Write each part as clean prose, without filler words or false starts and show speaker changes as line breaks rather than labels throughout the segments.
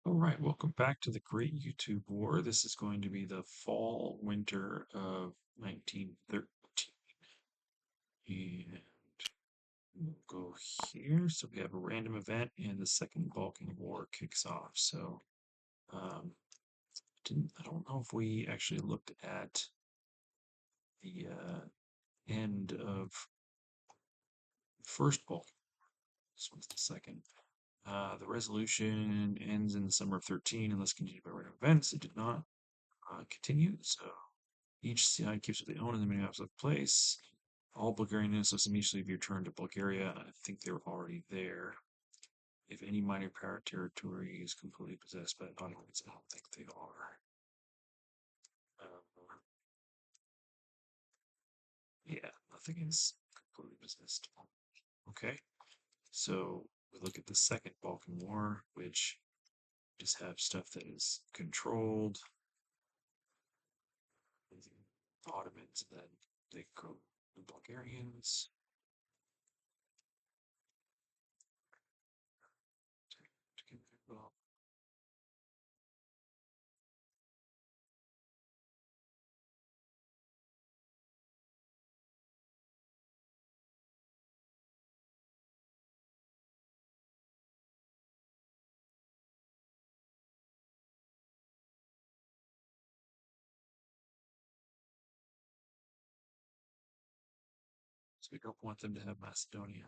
All right, welcome back to the Great YouTube War. This is going to be the fall winter of 1913. And we'll go here. So we have a random event, and the Second Balkan War kicks off. So um, I don't know if we actually looked at the end of First Balkan. This was the second. The resolution ends in the summer of 13 unless continued by random events. It did not continue. So each side keeps what they own in the many maps of place. All Bulgarian innocents immediately return to Bulgaria. I think they were already there. If any minor power territory is completely possessed by the Ottomans, I don't think they are. Um, yeah, nothing is completely possessed. Okay, so we look at the Second Balkan War, which just have stuff that is controlled. The Ottomans, and then they go the Bulgarians. Well, so we don't want them to have Macedonia.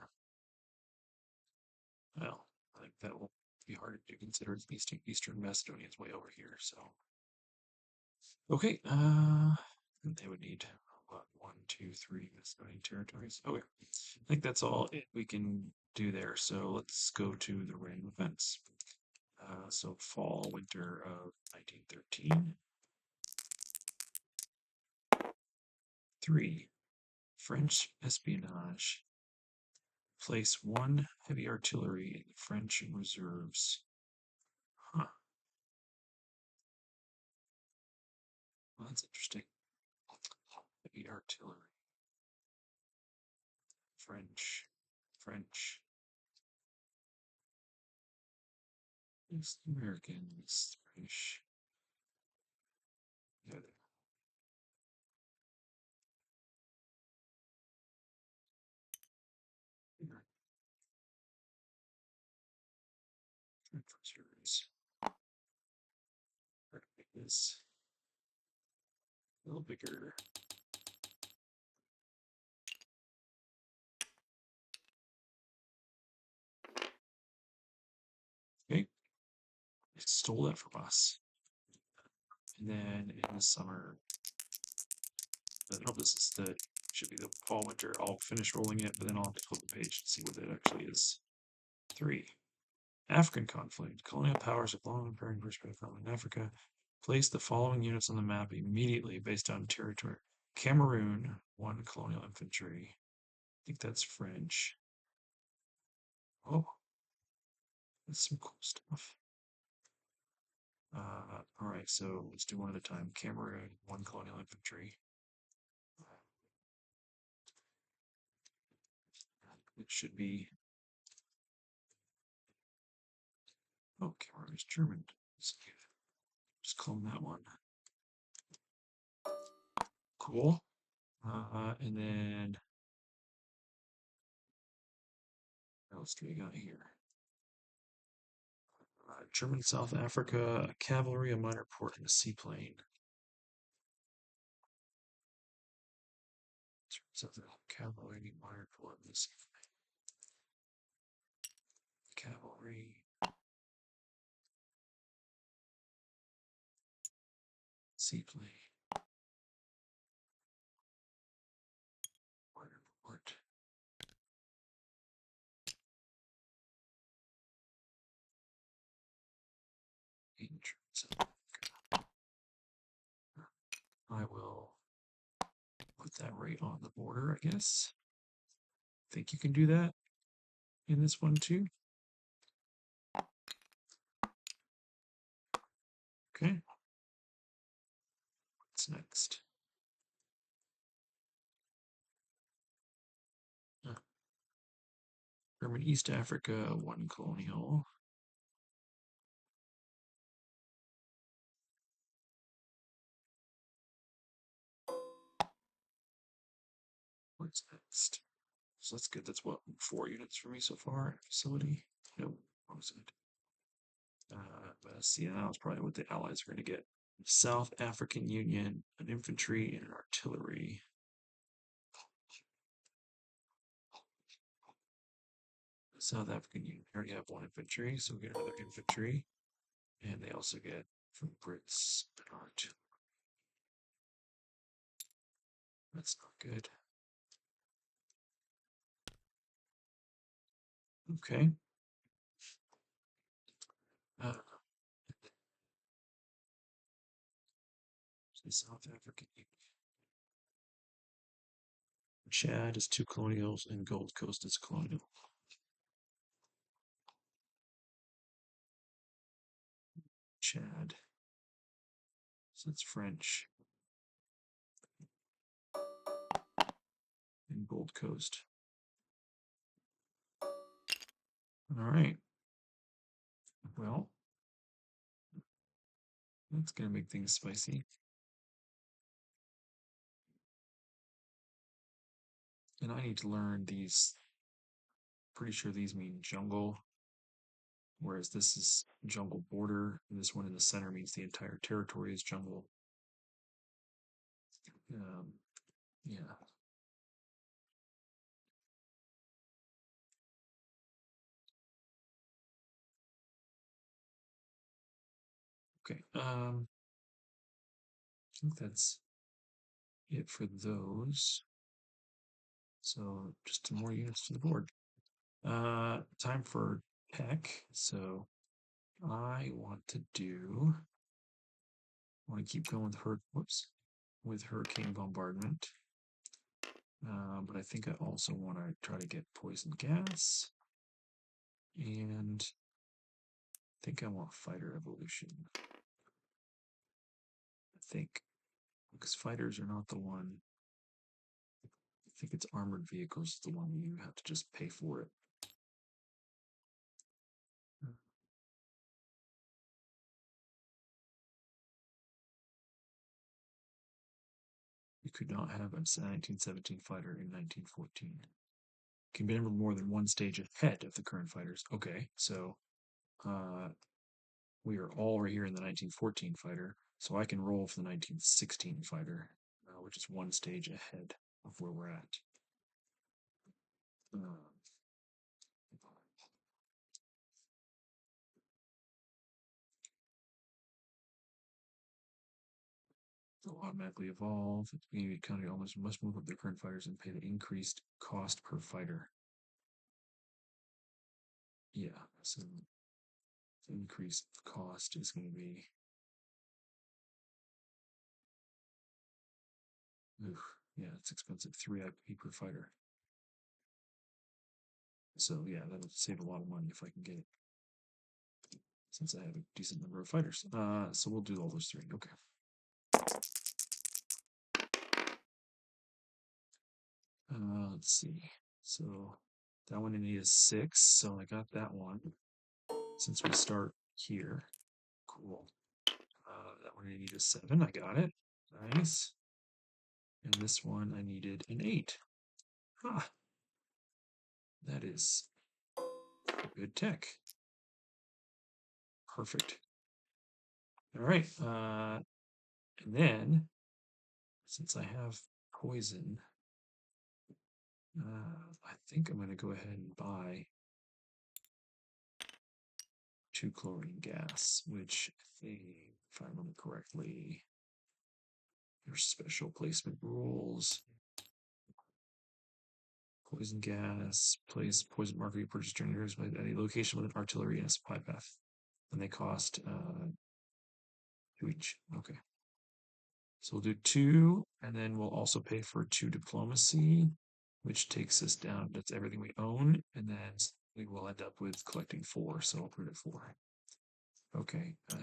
Well, I think that will be hard to consider. Eastern Macedonia is way over here. So, okay, they would need what, one, two, three Macedonian territories. Okay, I think that's all we can do there. So let's go to the random events. So fall, winter of 1913. 3. French espionage. Place 1 heavy artillery in the French reserves. Huh. Well, that's interesting. Heavy artillery. French. French. It's the Americans. British. Yeah, they're French reserves. Try to make this a little bigger. Okay. It stole that from us. And then in the summer, this is the should be the fall winter. I'll finish rolling it, but then I'll have to flip the page and see what it actually is. 3. African conflict. Colonial powers have long been preparing for in Africa. Place the following units on the map immediately based on territory. Cameroon, 1 colonial infantry. I think that's French. Oh, that's some cool stuff. All right, so let's do one at a time. Cameroon, 1 colonial infantry. It should be. Oh, Cameroon is German. Just clone that one. Cool. And then what else do we got here? German South Africa, a cavalry, a minor port, and a seaplane. South Africa, cavalry, minor port, and a seaplane. Cavalry, seaplane, minor port. South Africa. I will put that right on the border, I guess. Think you can do that in this one too? Okay. What's next? German East Africa, 1 colonial. What's next? So that's good. That's what, 4 units for me so far. Facility. Nope. What was it? But see, that was probably what the Allies are going to get. South African Union, an infantry and an artillery. South African Union already have 1 infantry, so we get another infantry. And they also get from Brits an artillery. That's not good. Okay. Uh, the South African Union. Chad is 2 colonials and Gold Coast is colonial. Chad. So it's French. And Gold Coast. All right. Well, that's going to make things spicy. And I need to learn these. Pretty sure these mean jungle, whereas this is jungle border, and this one in the center means the entire territory is jungle. Yeah. Okay. I think that's it for those. So just 2 more units to the board. Time for tech. So I want to keep going with with Hurricane Bombardment. But I think I also want to try to get Poison Gas. And I think I want Fighter Evolution. I think, because fighters are not the one. I think it's armored vehicles, the one you have to just pay for it. You could not have a 1917 fighter in 1914. Can be never more than 1 stage ahead of the current fighters. Okay, so we are all right here in the 1914 fighter, so I can roll for the 1916 fighter, which is 1 stage ahead of where we're at. They'll automatically evolve. The county almost must move up their current fighters and pay the increased cost per fighter. Yeah, so the increased cost is going to be. Yeah, it's expensive. 3 IP per fighter. So yeah, that'll save a lot of money if I can get it. Since I have a decent number of fighters. So we'll do all those 3. Okay. Let's see. So that one I need is 6. So I got that one. Since we start here. Cool. That one I need is 7. I got it. Nice. And this one I needed an 8. Ah. That is good tech. Perfect. All right. And then, since I have poison, I think I'm going to go ahead and buy 2 chlorine gas, which I think, if I remember correctly, there's special placement rules. Poison gas, place poison marker you purchase during yours by any location with an artillery and a supply path. And they cost 2 each. Okay. So we'll do 2, and then we'll also pay for 2 diplomacy, which takes us down. That's everything we own, and then we will end up with collecting 4. So I'll put it at 4. Okay. So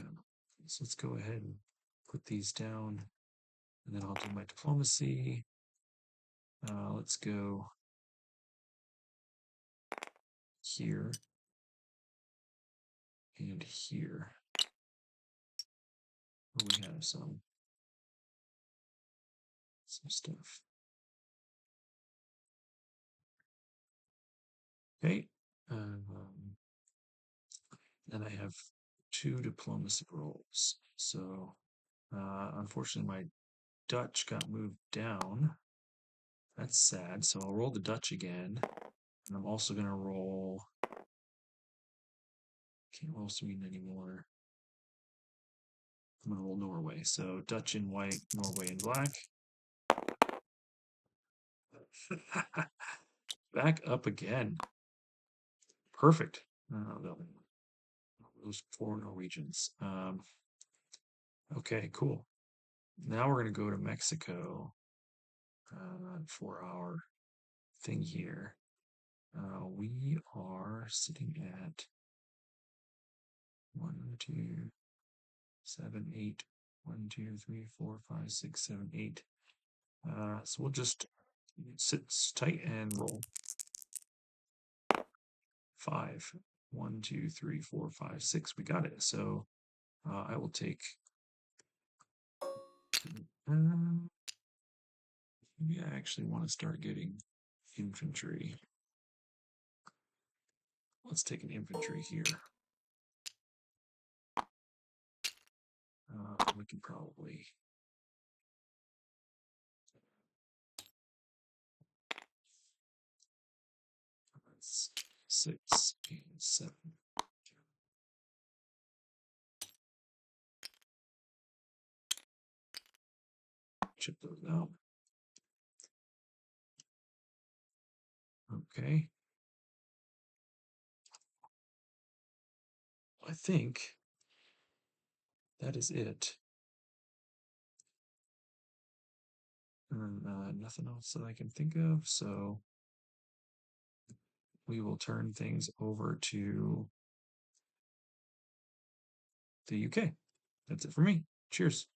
let's go ahead and put these down, and then I'll do my diplomacy. Let's go here and here. We have some stuff. Okay. Um, and I have 2 diplomacy roles. So, unfortunately, my Dutch got moved down. That's sad. So I'll roll the Dutch again. And I'm also going to roll. Can't roll Sweden anymore. I'm going to roll Norway. So Dutch in white, Norway in black. Back up again. Perfect. Those 4 Norwegians. Okay, cool. Now we're going to go to Mexico for our thing here. We are sitting at 1, 2, 7, 8. 1, 2, 3, 4, 5, 6, 7, 8. So we'll just sit tight and roll. 5. 1, 2, 3, 4, 5, 6. We got it. So I will take. Maybe I actually want to start getting infantry. Let's take an infantry here. We can probably. That's 6 and 7. Chip those out. Okay. I think that is it. And nothing else that I can think of. So we will turn things over to the UK. That's it for me. Cheers.